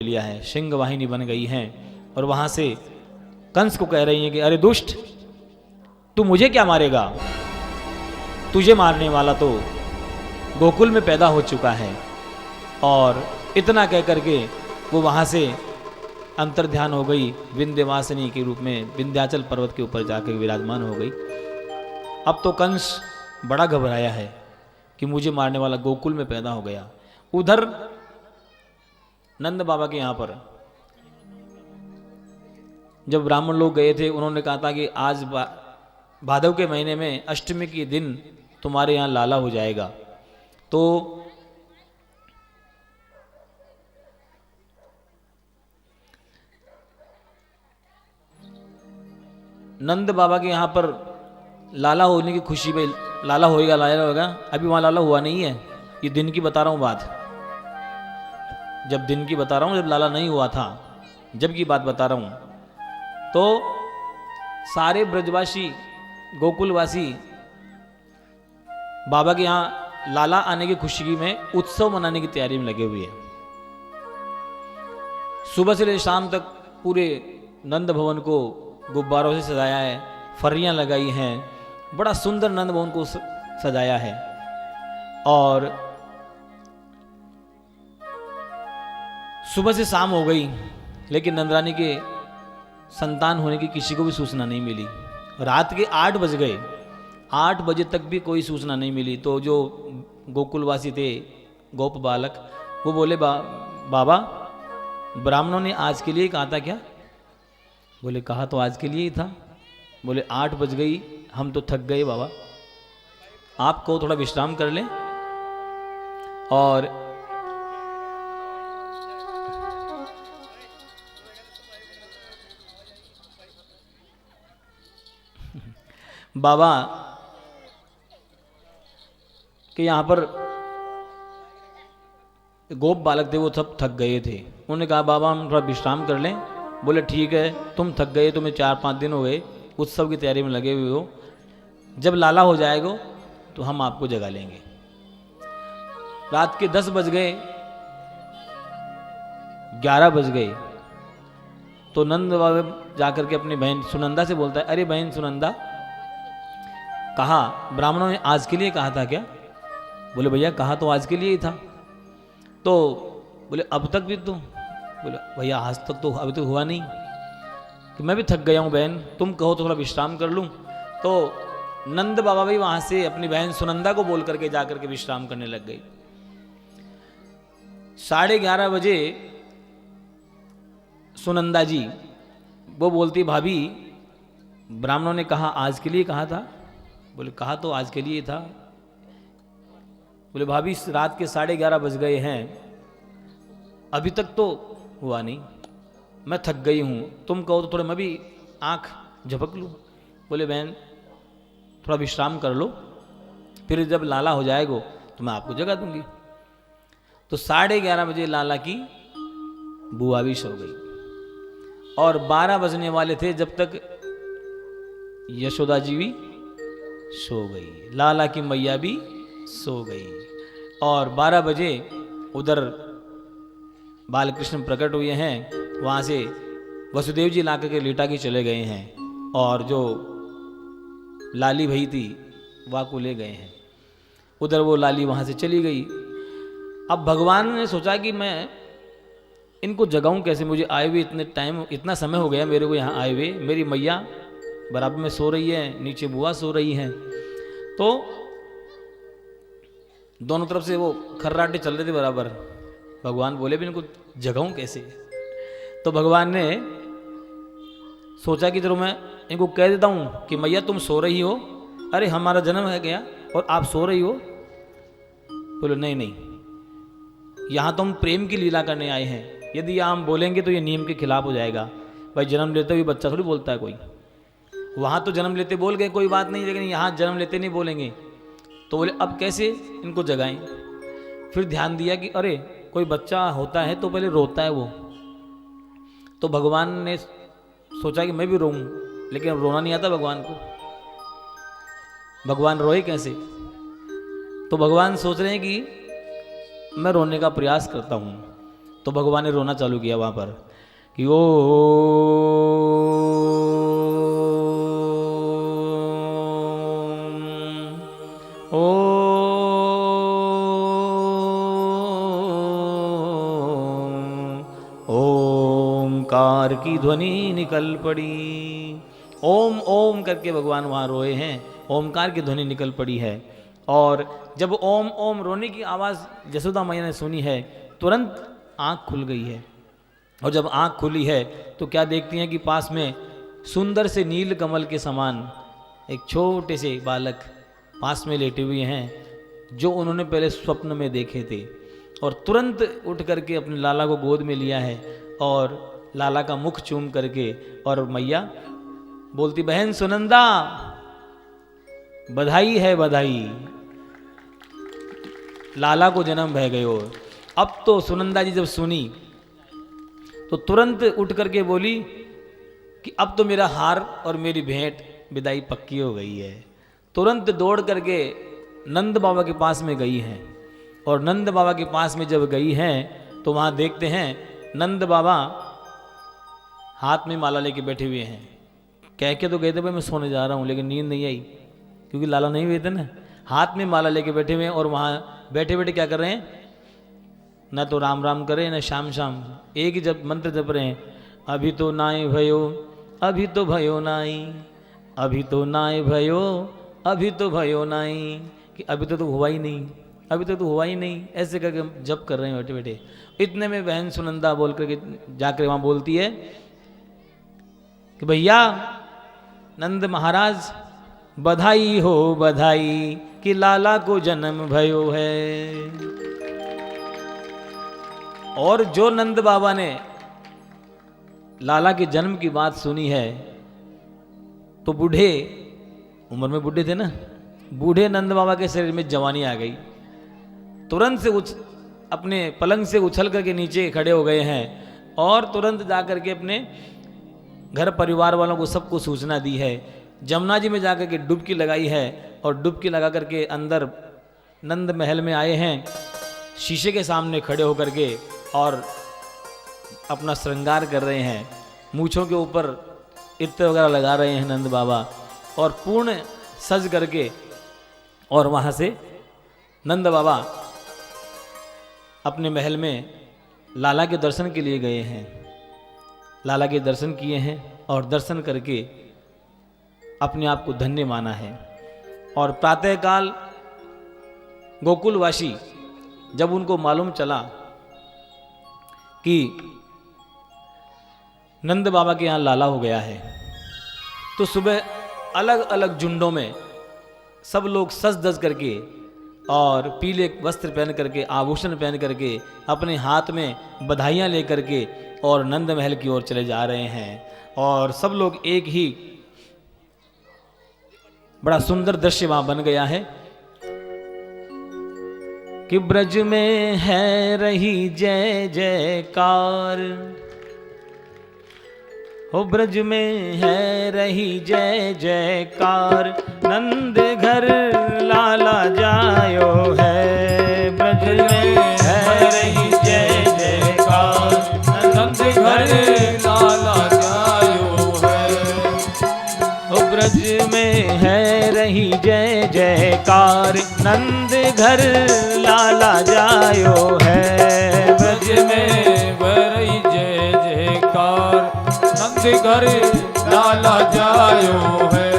लिया है, सिंह वाहिनी बन गई हैं और वहां से कंस को कह रही हैं कि अरे दुष्ट, तू मुझे क्या मारेगा, तुझे मारने वाला तो गोकुल में पैदा हो चुका है। और इतना कह करके वो वहां से अंतर्ध्यान हो गई, विंध्यवासिनी के रूप में विंध्याचल पर्वत के ऊपर जाकर विराजमान हो गई। अब तो कंस बड़ा घबराया है कि मुझे मारने वाला गोकुल में पैदा हो गया। उधर नंद बाबा के यहाँ पर जब ब्राह्मण लोग गए थे, उन्होंने कहा था कि आज भादव के महीने में अष्टमी के दिन तुम्हारे यहाँ लाला हो जाएगा। तो नंद बाबा के यहाँ पर लाला होने की खुशी में लाला होएगा, लाला होगा। अभी वहाँ लाला हुआ नहीं है, ये दिन की बता रहा हूँ बात, जब दिन की बता रहा हूँ, जब लाला नहीं हुआ था, जब की बात बता रहा हूँ। तो सारे ब्रजवासी गोकुलवासी बाबा के यहाँ लाला आने की खुशी में उत्सव मनाने की तैयारी में लगे हुए हैं। सुबह से लेकर शाम तक पूरे नंद भवन को गुब्बारों से सजाया है, फर्रियां लगाई हैं, बड़ा सुंदर नंद भवन को सजाया है। और सुबह से शाम हो गई, लेकिन नंदरानी के संतान होने की किसी को भी सूचना नहीं मिली। रात के 8 बज गए, 8 बजे तक भी कोई सूचना नहीं मिली। तो जो गोकुलवासी थे, गोप बालक, वो बोले बाबा, ब्राह्मणों ने आज के लिए कहा था क्या? बोले कहा तो आज के लिए ही था। बोले 8 बज गई, हम तो थक गए बाबा, आपको थोड़ा विश्राम कर लें। और बाबा के यहाँ पर गोप बालक थे, वो सब थक गए थे। उन्होंने कहा बाबा हम थोड़ा विश्राम कर लें। बोले ठीक है, तुम थक गए, तुम्हें 4-5 दिन हो गए उत्सव की तैयारी में लगे हुए हो, जब लाला हो जाएगा तो हम आपको जगा लेंगे। रात के 10 बज गए, 11 बज गए, तो नंद बाबा जाकर के अपनी बहन सुनंदा से बोलता है, अरे बहन सुनंदा, कहा ब्राह्मणों ने आज के लिए कहा था क्या? बोले भैया कहा तो आज के लिए ही था। तो बोले अब तक भी तो? बोले भैया आज तक तो अभी तो हुआ नहीं, कि मैं भी थक गया हूँ बहन, तुम कहो तो थोड़ा विश्राम कर लूँ। तो नंद बाबा भी वहां से अपनी बहन सुनंदा को बोल करके जाकर के विश्राम करने लग गई। 11:30 बजे सुनंदा जी वो बोलती, भाभी ब्राह्मणों ने कहा आज के लिए कहा था? बोले कहा तो आज के लिए था। बोले भाभी रात के 11:30 बज गए हैं, अभी तक तो हुआ नहीं, मैं थक गई हूँ, तुम कहो तो थोड़ा मैं भी आँख झपक लूँ। बोले बहन थोड़ा विश्राम कर लो, फिर जब लाला हो जाएगा तो मैं आपको जगा दूंगी। तो 11:30 बजे लाला की बुआ भी सो गई और 12 बजने वाले थे जब तक यशोदा जी भी सो गई, लाला की मैया भी सो गई। और 12 बजे उधर बालकृष्ण प्रकट हुए हैं, वहाँ से वसुदेव जी लाकर के लेटा के चले गए हैं और जो लाली भई थी वहाँ को ले गए हैं। उधर वो लाली वहाँ से चली गई। अब भगवान ने सोचा कि मैं इनको जगाऊं कैसे, मुझे आए हुए इतने टाइम, इतना समय हो गया मेरे को यहाँ आए हुए, मेरी मैया बराबर में सो रही है, नीचे बुआ सो रही हैं। तो दोनों तरफ से वो खर्राटे चल रहे थे बराबर। भगवान बोले भी इनको जगाऊं कैसे? तो भगवान ने सोचा कि चलो मैं इनको कह देता हूँ कि मैया तुम सो रही हो, अरे हमारा जन्म है गया और आप सो रही हो। बोले नहीं नहीं, यहाँ तो हम प्रेम की लीला करने आए हैं, यदि हम बोलेंगे तो ये नियम के खिलाफ हो जाएगा। भाई जन्म लेते हुए बच्चा थोड़ी बोलता है कोई, वहाँ तो जन्म लेते बोल गए कोई बात नहीं, लेकिन यहाँ जन्म लेते नहीं बोलेंगे। तो बोले अब कैसे इनको जगाएं? फिर ध्यान दिया कि अरे कोई बच्चा होता है तो पहले रोता है वो। तो भगवान ने सोचा कि मैं भी रोऊं, लेकिन रोना नहीं आता भगवान को, भगवान रोए कैसे? तो भगवान सोच रहे हैं कि मैं रोने का प्रयास करता हूँ। तो तो भगवान ने रोना चालू किया वहाँ पर कि ओमकार की ध्वनि निकल पड़ी। ओम ओम करके भगवान वहाँ रोए हैं, ओमकार की ध्वनि निकल पड़ी है। और जब ओम ओम रोने की आवाज़ यशोदा मैया ने सुनी है, तुरंत आँख खुल गई है। और जब आँख खुली है तो क्या देखती हैं कि पास में सुंदर से नील कमल के समान एक छोटे से बालक पास में लेटे हुए हैं, जो उन्होंने पहले स्वप्न में देखे थे। और तुरंत उठ करके अपने लाला को गोद में लिया है और लाला का मुख चूम करके, और मैया बोलती, बहन सुनंदा बधाई है बधाई, लाला को जन्म भय गयो। अब तो सुनंदा जी जब सुनी तो तुरंत उठ करके बोली कि अब तो मेरा हार और मेरी भेंट विदाई पक्की हो गई है। तुरंत दौड़ करके नंद बाबा के पास में गई हैं। और नंद बाबा के पास में जब गई हैं तो वहाँ देखते हैं नंद बाबा हाथ में माला लेके बैठे हुए हैं। कह के तो गए थे भाई मैं सोने जा रहा हूँ, लेकिन नींद नहीं आई क्योंकि लाला नहीं हुए थे ना। हाथ में माला लेके बैठे हुए हैं और वहाँ बैठे बैठे क्या कर रहे हैं, न तो राम राम करे न श्याम श्याम, एक ही जब मंत्र जप रहे हैं, अभी तो नाय भयो, अभी तो भयो नाई, अभी तो नाय भयो, अभी तो भयो नाई, कि अभी तो हुआ ही नहीं, अभी तो हुआ ही नहीं, ऐसे करके जप कर रहे हैं बैठे बैठे। इतने में बहन सुनंदा बोल करके जाकर वहाँ बोलती है कि भैया नंद महाराज बधाई हो बधाई कि लाला को जन्म भयो है। और जो नंद बाबा ने लाला के जन्म की बात सुनी है तो बूढ़े, उम्र में बूढ़े थे ना, बूढ़े नंद बाबा के शरीर में जवानी आ गई। तुरंत से अपने पलंग से उछल करके नीचे खड़े हो गए हैं और तुरंत जा करके अपने घर परिवार वालों को सबको सूचना दी है। जमुना जी में जाकर के डुबकी लगाई है और डुबकी लगा करके अंदर नंद महल में आए हैं, शीशे के सामने खड़े होकर के और अपना श्रृंगार कर रहे हैं। मूँछों के ऊपर इत्र वगैरह लगा रहे हैं नंद बाबा और पूर्ण सज करके। और वहाँ से नंद बाबा अपने महल में लाला के दर्शन के लिए गए हैं। लाला के दर्शन किए हैं और दर्शन करके अपने आप को धन्य माना है। और प्रातःकाल गोकुलवासी जब उनको मालूम चला कि नंद बाबा के यहाँ लाला हो गया है, तो सुबह अलग अलग झुंडों में सब लोग सज धज करके और पीले वस्त्र पहन करके, आभूषण पहन करके, अपने हाथ में बधाइयाँ लेकर के और नंद महल की ओर चले जा रहे हैं। और सब लोग एक ही, बड़ा सुंदर दृश्य वहां बन गया है कि ब्रज में है रही जय जयकार, हो ब्रज में है रही जय जयकार, नंद घर लाला जायो है। ब्रज में है रही जय जयकार, नंद घर लाला जायो है। हो ब्रज में है रही जय जयकार, नंद घर लाला जायो है। ब्रज में रही जय जयकार, नंद घर लाला जायो है।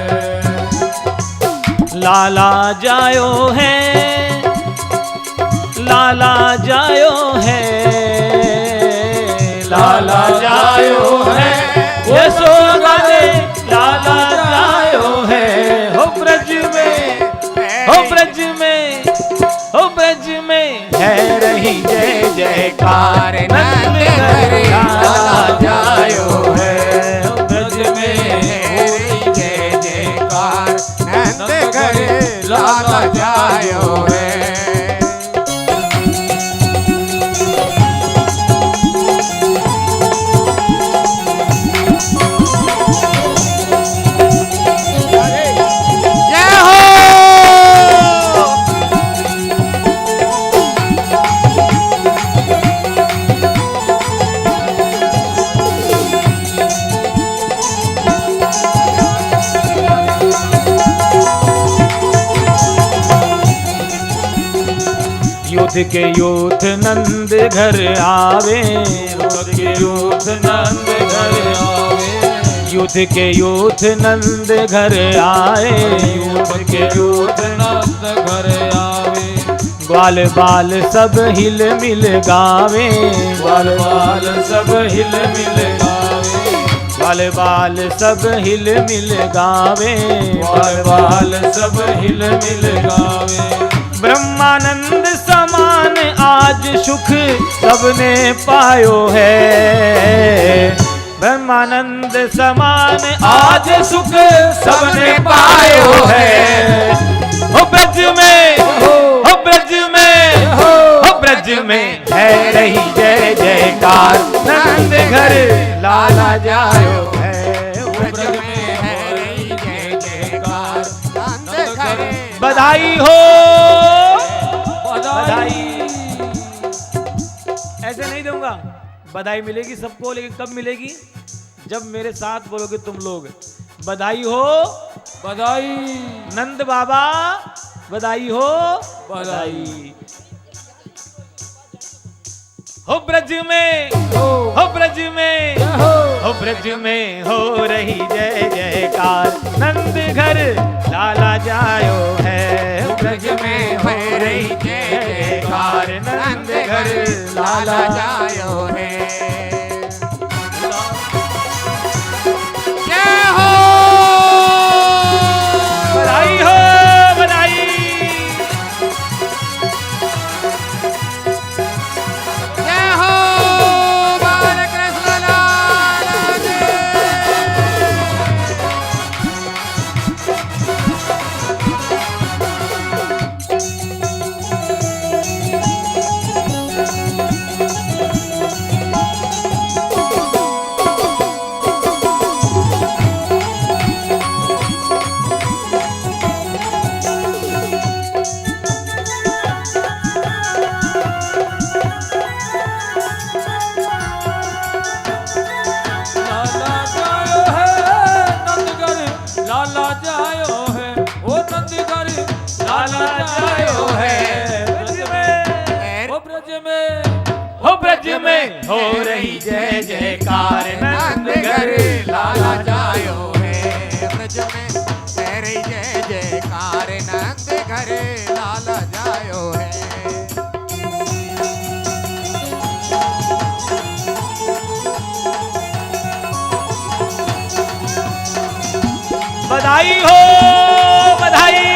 लाला जायो है, लाला जायो है, लाला जायो है, यशोदा ने लाला जायो है। हो ब्रज में, हो ब्रज में, हो ब्रज में है रही जय जयकार, नंद घर लाला जायो है। हो ब्रज में है रही जय जयकार, नंद घर लाला जायो है। युद्ध के यूथ नंद घर आवे, युद्ध के यूथ नंद घर आवे, युद्ध के यूथ नंद घर आए, युद्ध के यूथ नंद घर आवे। ग्वाल बाल सब हिल मिल गावे, ग्वाल बाल सब हिल मिल गावे, ग्वाल बाल सब हिल मिल गावे, ग्वाल बाल सब हिल मिल गावे। ब्रह्मानंद समान आज सुख सबने पायो है, ब्रह्मानंद समान आज सुख सबने पायो है। हो ब्रज में, हो ब्रज में, हो ब्रज में है रही जय जयकार, नंद घर लाला जायो है। हो ब्रज में है रही जय जयकार, नंद घर। बधाई हो, बधाई। ऐसे नहीं दूंगा, बधाई मिलेगी सबको, लेकिन कब मिलेगी? जब मेरे साथ बोलोगे तुम लोग, बधाई हो, बधाई। नंद बाबा बधाई हो, बधाई। हो ब्रज में, हो ब्रज में, हो ब्रज में हो रही जय जयकार, नंद घर लाला जायो है। हो ब्रज में हो रही जय जयकार, नंद घर लाला जायो है। बधाई हो, बधाई। जय हो बालकृष्ण लाला की। हो रही जय जयकार, नंद घर लाला जायो है। ब्रज में है रही जय जयकार, नंद घर लाला जायो है। बधाई हो, बधाई।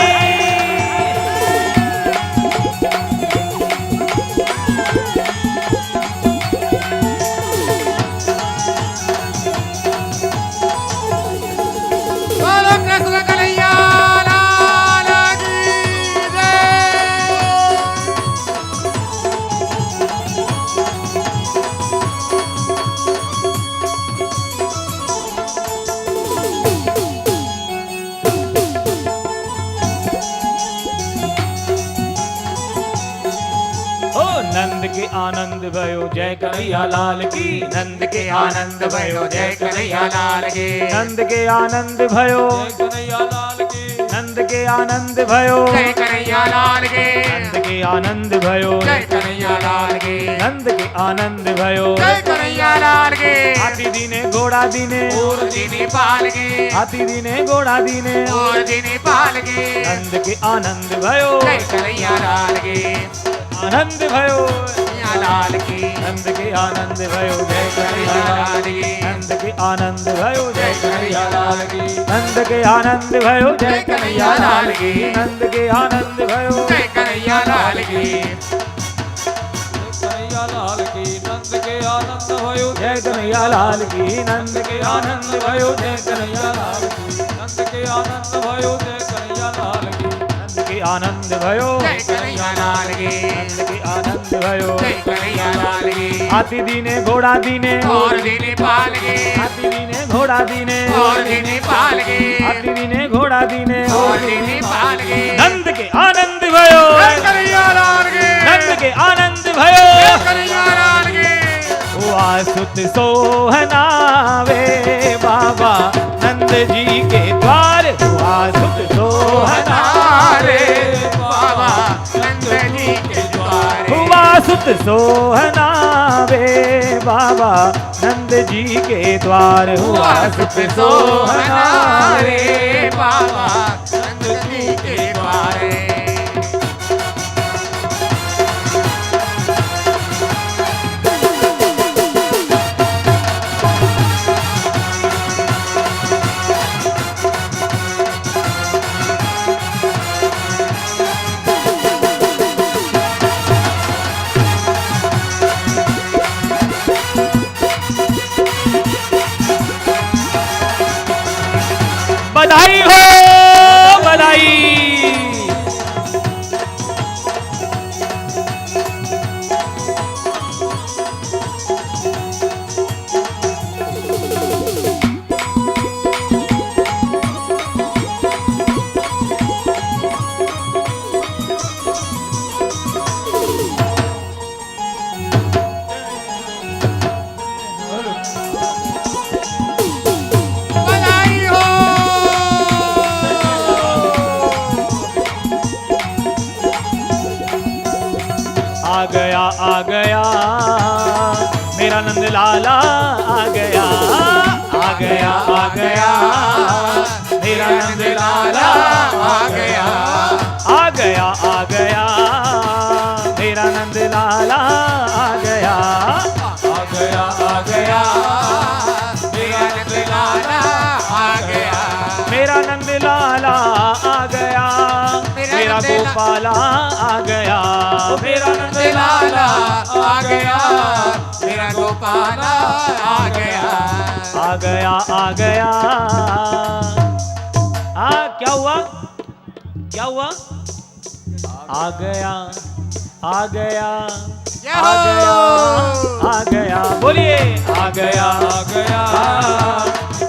नंद के आनंद भयो जय कन्हैया लाल की, नंद के आनंद भयो जय कन्हैया लाल की, नंद के आनंद भयो जय कन्हैया लाल की, नंद के आनंद भयो जय कन्हैया लाल की, नंद के आनंद भयो जय कन्हैया लाल की, नंद के आनंद भयो जय कन्हैया लाल की। हाथी दीने घोड़ा दीने और दीने पाल के, हाथी दीने घोड़ा दीने और दीने पाल के, नंद के आनंद भयो जय कन्हैया लाल की, आनंद भयो लाल की, नंद के आनंद भयो जय कन्हैया लाल की, नंद के आनंद भयो जय कन्हैया लाल की, नंद के आनंद भयो जय कन्हैया लाल की, नंद के आनंद भयो जय कन्हैया लाल की, कन्हैया लाल की, नंद के आनंद भयो जय कन्हैया लाल की, नंद के आनंद भयो जय कन्हैया लाल की, नंद के आनंद भयो जय कन्हैया लाल की, नंद के आनंद भयो जय कन्हैया लाल की, नंद के आनंद भयो जय कन्हैया लाल की। हाथी दीने घोड़ा दीने और दीने पाल के, हाथी दीने घोड़ा दीने और दीने पाल के, हाथी दीने घोड़ा दीने और दीने पाल के, नंद के आनंद भयो जय कन्हैया लाल की, नंद के आनंद भयो जय कन्हैया लाल की। वासुत सोहनावे बाबा नंद जी के द्वार, वासुत सोहनावे बाबा नंद जी के द्वार, सुत सोहना वे बाबा नंद जी के द्वार हुआ सुत सोहना वे बाबा नंद जी के द्वारे। बधाई हो बधाई। आ गया मेरा नंद लाला आ गया, आ गया आ गया मेरा नंद लाला आ गया, आ गया आ गया मेरा नंद लाला आ गया, आ गया आ गया मेरा नंद लाला आ गया, मेरा नंद लाला आ गया, मेरा गोपाला आ गया, मेरा नंद लाला आ गया, मेरा गोपाला आ गया, आ गया आ गया। क्या हुआ क्या हुआ? आ गया आ गया आ गया आ गया, बोलिए आ गया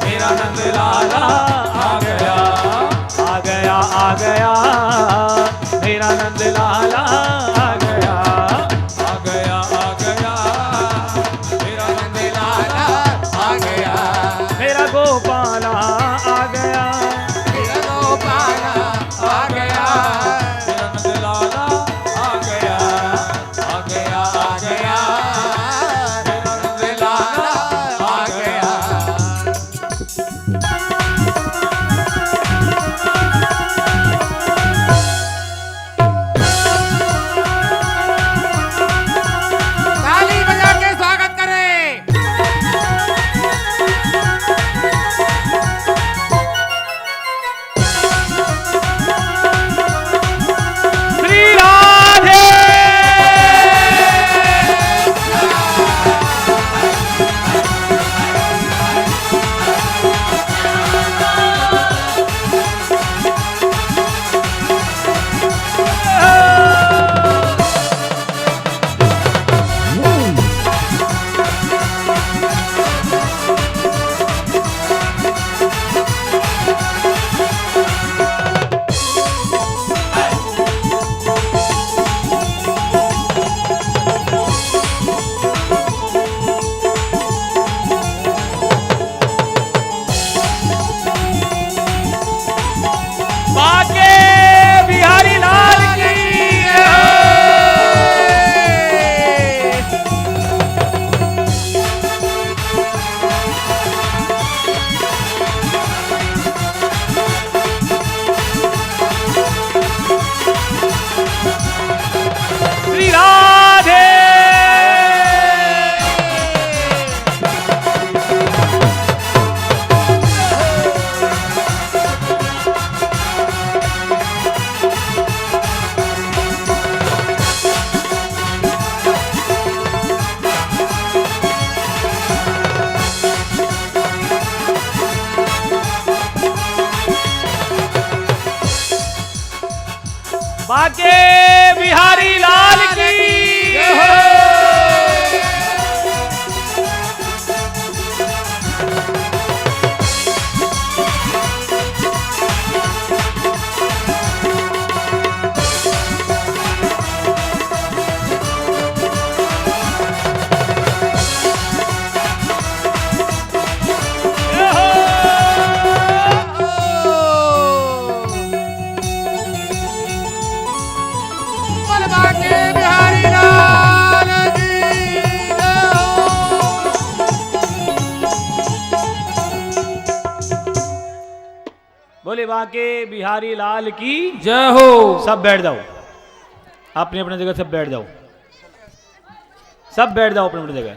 मेरा नंद लाला आ गया, आ गया आ गया मेरा नंद लाला आ गया, आ गया मेरा नंद लाला आ गया, मेरा गोपाला आ गया, मेरा गोपाला आ गया, मेरा नंद लाला आ गया, आ गया मेरा नंद लाला आ गया। ताली बजा के स्वागत करें। श्री राधे बाके बिहारी लाल की श्री राधे। बाके बिहारी लाल की बोले बाके बिहारी लाल की जय हो। सब बैठ जाओ, अपनी अपनी जगह सब बैठ जाओ, सब बैठ जाओ अपनी अपनी जगह।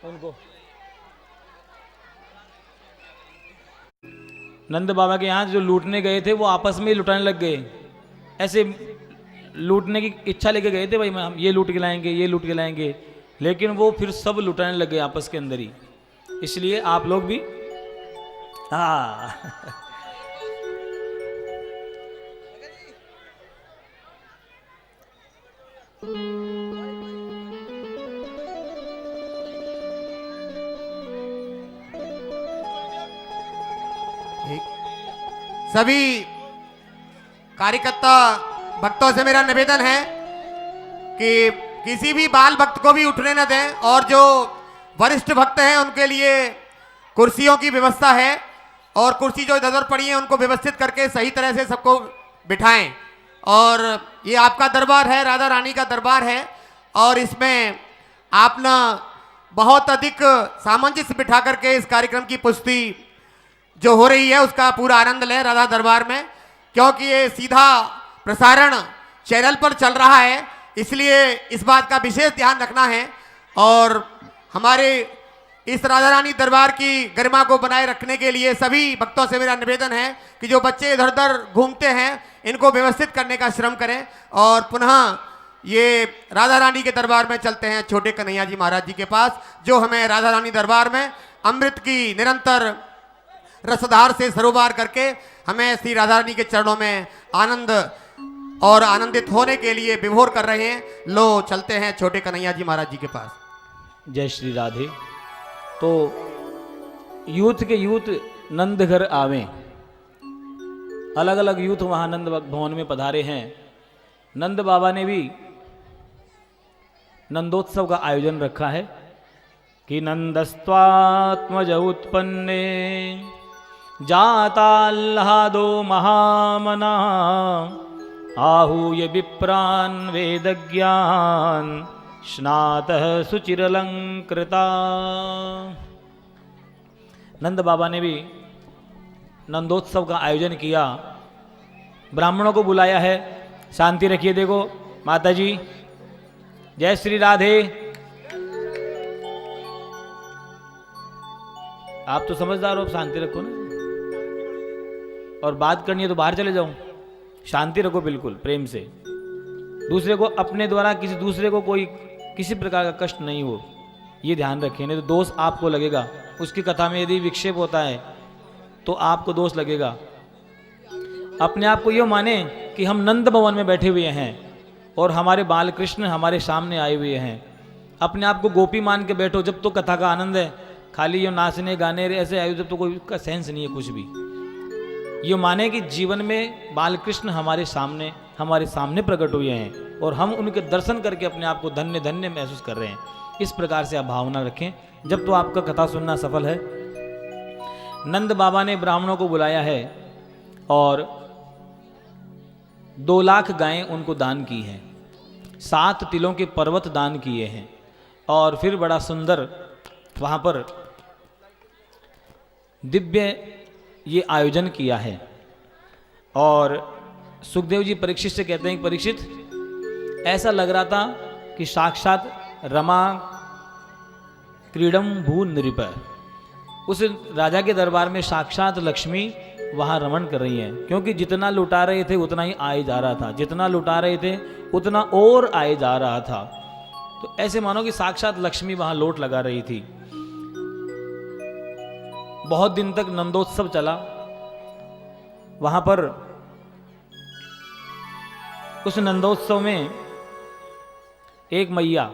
उनको नंद बाबा के यहाँ जो लूटने गए थे वो आपस में ही लुटाने लग गए। ऐसे लूटने की इच्छा लेके गए थे, भाई हम ये लूट के लाएंगे, ये लूट के लाएंगे, लेकिन वो फिर सब लुटाने लग गए आपस के अंदर ही। इसलिए आप लोग भी हाँ सभी कार्यकर्ता भक्तों से मेरा निवेदन है कि किसी भी बाल भक्त को भी उठने न दें, और जो वरिष्ठ भक्त हैं उनके लिए कुर्सियों की व्यवस्था है, और कुर्सी जो इधर उधर पड़ी है उनको व्यवस्थित करके सही तरह से सबको बिठाएं। और ये आपका दरबार है, राधा रानी का दरबार है, और इसमें आप ना बहुत अधिक सामंजस्य बिठा करके इस कार्यक्रम की पुष्टि जो हो रही है उसका पूरा आनंद लें राधा दरबार में, क्योंकि ये सीधा प्रसारण चैनल पर चल रहा है, इसलिए इस बात का विशेष ध्यान रखना है। और हमारे इस राधा रानी दरबार की गरिमा को बनाए रखने के लिए सभी भक्तों से मेरा निवेदन है कि जो बच्चे इधर उधर घूमते हैं इनको व्यवस्थित करने का श्रम करें। और पुनः ये राधा रानी के दरबार में चलते हैं छोटे कन्हैया जी महाराज जी के पास, जो हमें राधा रानी दरबार में अमृत की निरंतर रसधार से सरोबार करके हमें श्री राधा रानी के चरणों में आनंद और आनंदित होने के लिए विभोर कर रहे हैं। लो चलते हैं छोटे कन्हैया जी महाराज जी के पास। जय श्री राधे। तो यूथ के यूथ नंद घर आवे, अलग अलग यूथ वहां नंद भवन में पधारे हैं। नंद बाबा ने भी नंदोत्सव का आयोजन रखा है कि नंदस्त्वात्मज उत्पन्ने जाताल्लादो महामना आहूय विप्रान वेदज्ञान स्नातः सुचिरलंकृता। नंद बाबा ने भी नंदोत्सव का आयोजन किया, ब्राह्मणों को बुलाया है। शांति रखिए, देखो माता जी, जय श्री राधे। आप तो समझदार हो, आप शांति रखो ना, और बात करनी है तो बाहर चले जाओ। शांति रखो बिल्कुल प्रेम से, दूसरे को अपने द्वारा किसी दूसरे को कोई किसी प्रकार का कष्ट नहीं हो, ये ध्यान रखें, नहीं तो दोष आपको लगेगा। उसकी कथा में यदि विक्षेप होता है तो आपको दोष लगेगा। अपने आप को ये माने कि हम नंद भवन में बैठे हुए हैं और हमारे बाल कृष्ण हमारे सामने आए हुए हैं। अपने आप को गोपी मान के बैठो, जब तो कथा का आनंद है। खाली ये नाचने गाने ऐसे आए जब तो कोई का सेंस नहीं है कुछ भी। ये माने कि जीवन में बाल कृष्ण हमारे सामने प्रकट हुए हैं और हम उनके दर्शन करके अपने आप को धन्य धन्य महसूस कर रहे हैं। इस प्रकार से आप भावना रखें, जब तो आपका कथा सुनना सफल है। नंद बाबा ने ब्राह्मणों को बुलाया है और 2 लाख गायें उनको दान की हैं, 7 तिलों के पर्वत दान किए हैं, और फिर बड़ा सुंदर वहाँ पर दिव्य ये आयोजन किया है। और सुखदेव जी परीक्षित से कहते हैं कि परीक्षित, ऐसा लग रहा था कि साक्षात रमा क्रीडम भू नृप, उस राजा के दरबार में साक्षात लक्ष्मी वहाँ रमण कर रही हैं, क्योंकि जितना लुटा रहे थे उतना ही आए जा रहा था, जितना लुटा रहे थे उतना और आए जा रहा था। तो ऐसे मानो कि साक्षात लक्ष्मी वहाँ लोट लगा रही थी। बहुत दिन तक नंदोत्सव चला। वहाँ पर उस नंदोत्सव में एक मैया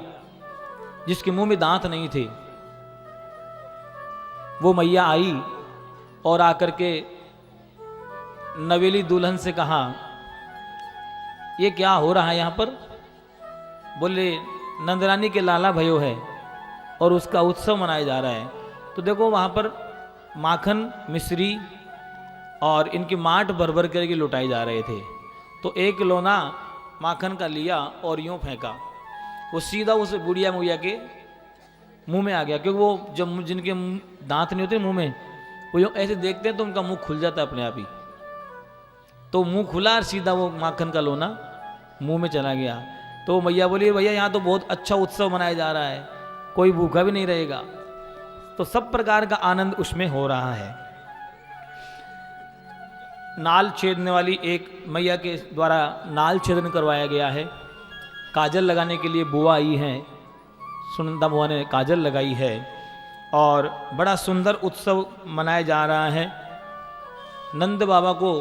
जिसके मुंह में दांत नहीं थे, वो मैया आई और आकर के नवेली दुल्हन से कहा, ये क्या हो रहा है यहाँ पर? बोले नंदरानी के लाला भयो है और उसका उत्सव मनाया जा रहा है। तो देखो वहाँ पर माखन मिश्री और इनकी माट भर भर करके लुटाए जा रहे थे। तो एक लोना माखन का लिया और यूं फेंका। वो सीधा उस बुढ़िया मुड़िया के मुंह में आ गया, क्योंकि वो जब जिनके दांत नहीं होते मुंह में, वो यूं ऐसे देखते हैं तो उनका मुंह खुल जाता है अपने आप ही। तो मुंह खुला और सीधा वो माखन का लोना मुंह में चला गया। तो मैया बोली भैया यहाँ तो बहुत अच्छा उत्सव मनाया जा रहा है, कोई भूखा भी नहीं रहेगा। तो सब प्रकार का आनंद उसमें हो रहा है। नाल छेदने वाली एक मैया के द्वारा नाल छेदन करवाया गया है। काजल लगाने के लिए बुआ आई हैं, सुनंदा बुआ ने काजल लगाई है और बड़ा सुंदर उत्सव मनाया जा रहा है। नंद बाबा को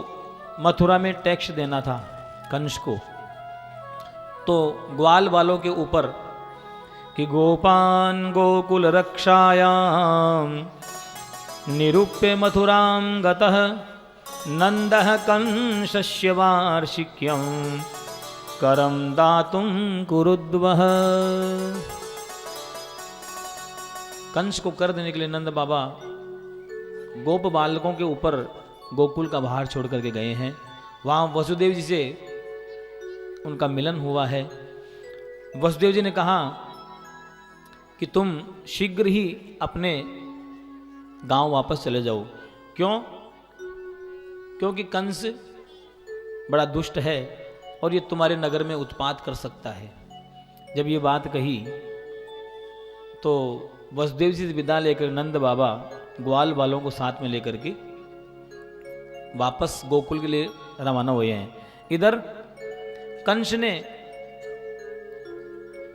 मथुरा में टैक्स देना था कंस को, तो ग्वाल वालों के ऊपर कि गोपान गोकुल रक्षायाम निरूप्य मथुराम गतः नंदः कंसस्य वार्षिक्यं करम दातुम कुरुद्वः। कंस को कर देने के लिए नंद बाबा गोप बालकों के ऊपर गोकुल का भार छोड़ करके गए हैं। वहाँ वसुदेव जी से उनका मिलन हुआ है। वसुदेव जी ने कहा कि तुम शीघ्र ही अपने गांव वापस चले जाओ। क्यों? क्योंकि कंस बड़ा दुष्ट है और ये तुम्हारे नगर में उत्पात कर सकता है। जब ये बात कही तो वसुदेव जी से विदा लेकर नंद बाबा ग्वाल वालों को साथ में लेकर के वापस गोकुल के लिए रवाना हुए हैं। इधर कंस ने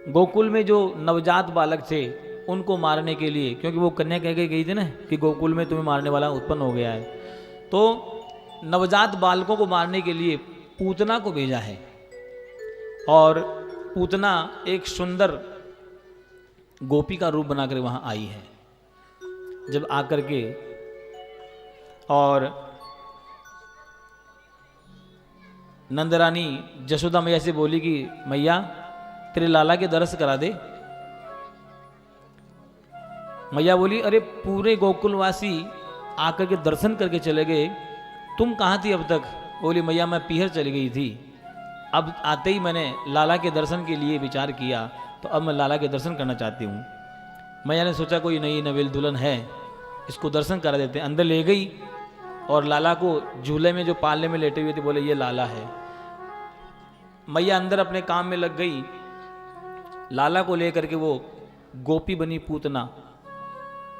गोकुल में जो नवजात बालक थे उनको मारने के लिए, क्योंकि वो कन्या कह के गई थी ना कि गोकुल में तुम्हें मारने वाला उत्पन्न हो गया है, तो नवजात बालकों को मारने के लिए पूतना को भेजा है। और पूतना एक सुंदर गोपी का रूप बनाकर वहां आई है। जब आकर के और नंदरानी जसोदा मैया से बोली कि मैया तेरे लाला के दर्श करा दे। मैया बोली अरे पूरे गोकुलवासी आकर के दर्शन करके चले गए, तुम कहाँ थी अब तक? बोली मैया मैं पीहर चली गई थी, अब आते ही मैंने लाला के दर्शन के लिए विचार किया, तो अब मैं लाला के दर्शन करना चाहती हूँ। मैया ने सोचा कोई नई नवेल दुल्हन है, इसको दर्शन करा देते हैं। अंदर ले गई और लाला को झूले में जो पालने में लेटे हुए थे बोले ये लाला है। मैया अंदर अपने काम में लग गई। लाला को लेकर के वो गोपी बनी पूतना,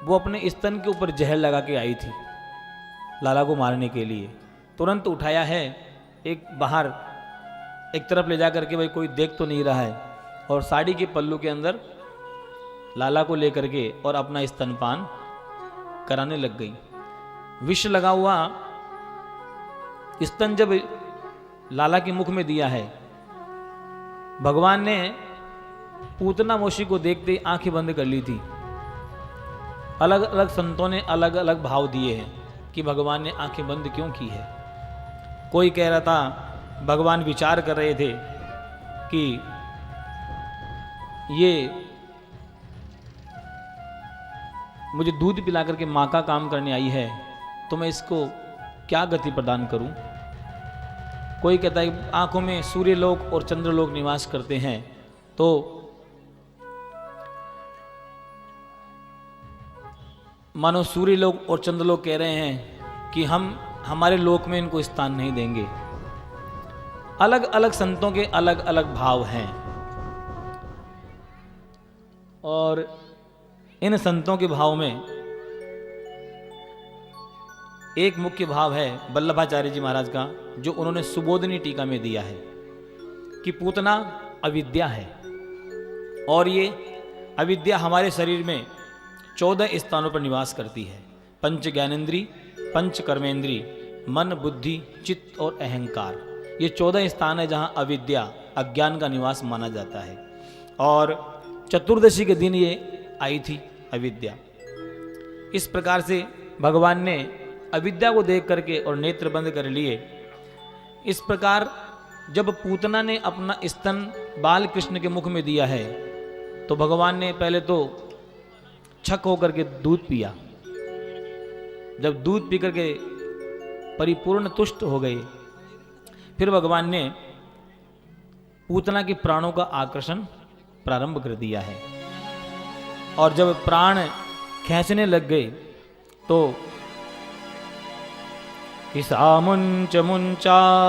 वो अपने स्तन के ऊपर जहर लगा के आई थी लाला को मारने के लिए। तुरंत उठाया है, एक बाहर एक तरफ ले जा करके भाई कोई देख तो नहीं रहा है, और साड़ी के पल्लू के अंदर लाला को लेकर के और अपना स्तनपान कराने लग गई। विष लगा हुआ स्तन जब लाला के मुख में दिया है, भगवान ने पूतना मोशी को देखते ही आंखें बंद कर ली थी। अलग अलग संतों ने अलग अलग भाव दिए हैं कि भगवान ने आंखें बंद क्यों की है। कोई कह रहा था भगवान विचार कर रहे थे कि ये मुझे दूध पिला करके माँ का काम करने आई है, तो मैं इसको क्या गति प्रदान करूं। कोई कहता है आंखों में सूर्यलोक और चंद्रलोक निवास करते हैं, तो मानो सूर्यलोक और चंद्रलोक कह रहे हैं कि हम हमारे लोक में इनको स्थान नहीं देंगे। अलग अलग संतों के अलग अलग भाव हैं, और इन संतों के भाव में एक मुख्य भाव है वल्लभाचार्य जी महाराज का, जो उन्होंने सुबोधनी टीका में दिया है कि पूतना अविद्या है, और ये अविद्या हमारे शरीर में 14 स्थानों पर निवास करती है। पंच ज्ञानेन्द्री, पंच कर्मेंद्री, मन, बुद्धि, चित्त और अहंकार, ये 14 स्थान है जहाँ अविद्या अज्ञान का निवास माना जाता है। और चतुर्दशी के दिन ये आई थी अविद्या। इस प्रकार से भगवान ने अविद्या को देख करके और नेत्र बंद कर लिए। इस प्रकार जब पूतना ने अपना स्तन बाल कृष्ण के मुख में दिया है, तो भगवान ने पहले तो छक होकर के दूध पिया। जब दूध पी करके परिपूर्ण तुष्ट हो गए, फिर भगवान ने पूतना के प्राणों का आकर्षण प्रारंभ कर दिया है। और जब प्राण खींचने लग गए तो किसा मुंच मुंचा